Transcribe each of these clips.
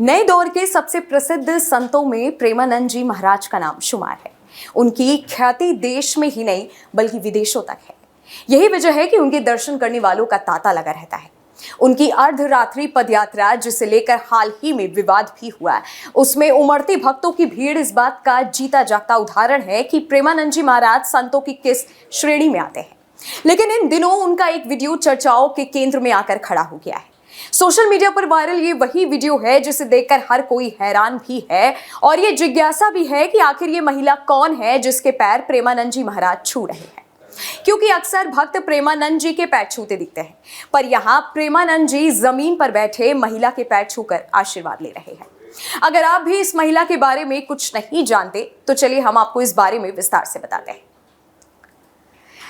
नए दौर के सबसे प्रसिद्ध संतों में प्रेमानंद जी महाराज का नाम शुमार है। उनकी ख्याति देश में ही नहीं बल्कि विदेशों तक है। यही वजह है कि उनके दर्शन करने वालों का तांता लगा रहता है। उनकी अर्धरात्रि पदयात्रा, जिसे लेकर हाल ही में विवाद भी हुआ, उसमें उमड़ते भक्तों की भीड़ इस बात का जीता जागता उदाहरण है कि प्रेमानंद जी महाराज संतों की किस श्रेणी में आते हैं। लेकिन इन दिनों उनका एक वीडियो चर्चाओं के केंद्र में आकर खड़ा हो गया है। सोशल मीडिया पर वायरल ये वही वीडियो है जिसे देखकर हर कोई हैरान भी है और ये जिज्ञासा भी है कि आखिर ये महिला कौन है जिसके पैर प्रेमानंद जी महाराज छू रहे हैं। क्योंकि अक्सर भक्त प्रेमानंद जी के पैर छूते दिखते हैं, पर यहाँ प्रेमानंद जी जमीन पर बैठे महिला के पैर छूकर आशीर्वाद ले रहे हैं। अगर आप भी इस महिला के बारे में कुछ नहीं जानते तो चलिए हम आपको इस बारे में विस्तार से बताते हैं।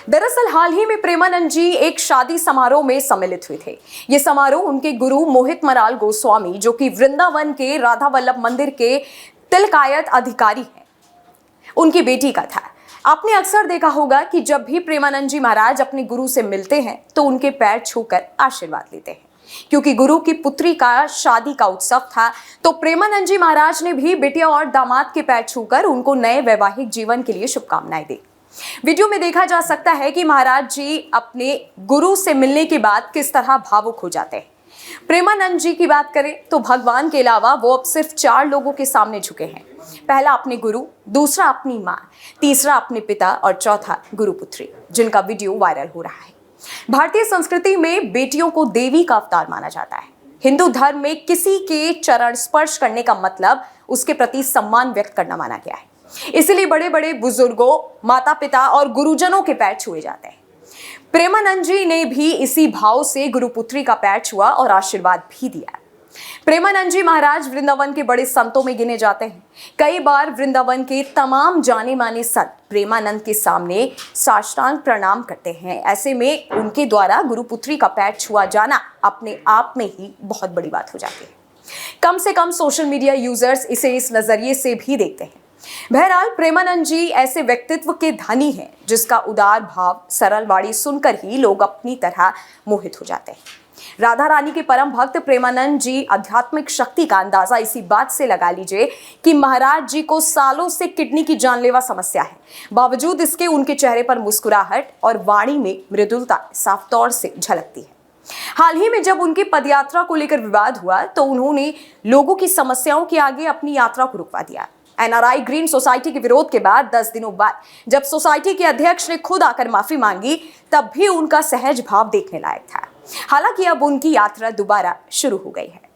दरअसल हाल ही में प्रेमानंद जी एक शादी समारोह में सम्मिलित हुए थे। ये समारोह उनके गुरु मोहित मराल गोस्वामी, जो कि वृंदावन के राधा वल्लभ मंदिर के तिलकायत अधिकारी हैं, उनकी बेटी का था। आपने अक्सर देखा होगा कि जब भी प्रेमानंद जी महाराज अपने गुरु से मिलते हैं तो उनके पैर छूकर आशीर्वाद लेते हैं। क्योंकि गुरु की पुत्री का शादी का उत्सव था, तो प्रेमानंद जी महाराज ने भी बेटिया और दामाद के पैर छूकर उनको नए वैवाहिक जीवन के लिए शुभकामनाएं दी। वीडियो में देखा जा सकता है कि महाराज जी अपने गुरु से मिलने के बाद किस तरह भावुक हो जाते हैं। प्रेमानंद जी की बात करें तो भगवान के अलावा वो अब सिर्फ 4 लोगों के सामने झुके हैं। पहला अपने गुरु, दूसरा अपनी मां, तीसरा अपने पिता और चौथा गुरुपुत्री, जिनका वीडियो वायरल हो रहा है। भारतीय संस्कृति में बेटियों को देवी का अवतार माना जाता है। हिंदू धर्म में किसी के चरण स्पर्श करने का मतलब उसके प्रति सम्मान व्यक्त करना माना गया है। इसलिए बड़े बड़े बुजुर्गों, माता पिता और गुरुजनों के पैर छुए जाते हैं। प्रेमानंद जी ने भी इसी भाव से गुरुपुत्री का पैर छुआ और आशीर्वाद भी दिया। प्रेमानंद जी महाराज वृंदावन के बड़े संतों में गिने जाते हैं। कई बार वृंदावन के तमाम जाने माने संत प्रेमानंद के सामने साष्टांग प्रणाम करते हैं। ऐसे में उनके द्वारा गुरुपुत्री का पैर छुआ जाना अपने आप में ही बहुत बड़ी बात हो जाती है। कम से कम सोशल मीडिया यूजर्स इसे इस नजरिए से भी देखते हैं। बहरहाल प्रेमानंद जी ऐसे व्यक्तित्व के धनी हैं जिसका उदार भाव, सरल वाणी सुनकर ही लोग अपनी तरह मोहित हो जाते हैं। राधा रानी के परम भक्त प्रेमानंद जी आध्यात्मिक शक्ति का अंदाजा इसी बात से लगा लीजिए कि महाराज जी को सालों से किडनी की जानलेवा समस्या है। बावजूद इसके उनके चेहरे पर मुस्कुराहट और वाणी में मृदुलता साफ तौर से झलकती है। हाल ही में जब उनकी पदयात्रा को लेकर विवाद हुआ तो उन्होंने लोगों की समस्याओं के आगे अपनी यात्रा को रुकवा दिया। NRI ग्रीन सोसाइटी के विरोध के बाद 10 दिनों बाद जब सोसाइटी के अध्यक्ष ने खुद आकर माफी मांगी, तब भी उनका सहज भाव देखने लायक था। हालांकि अब उनकी यात्रा दोबारा शुरू हो गई है।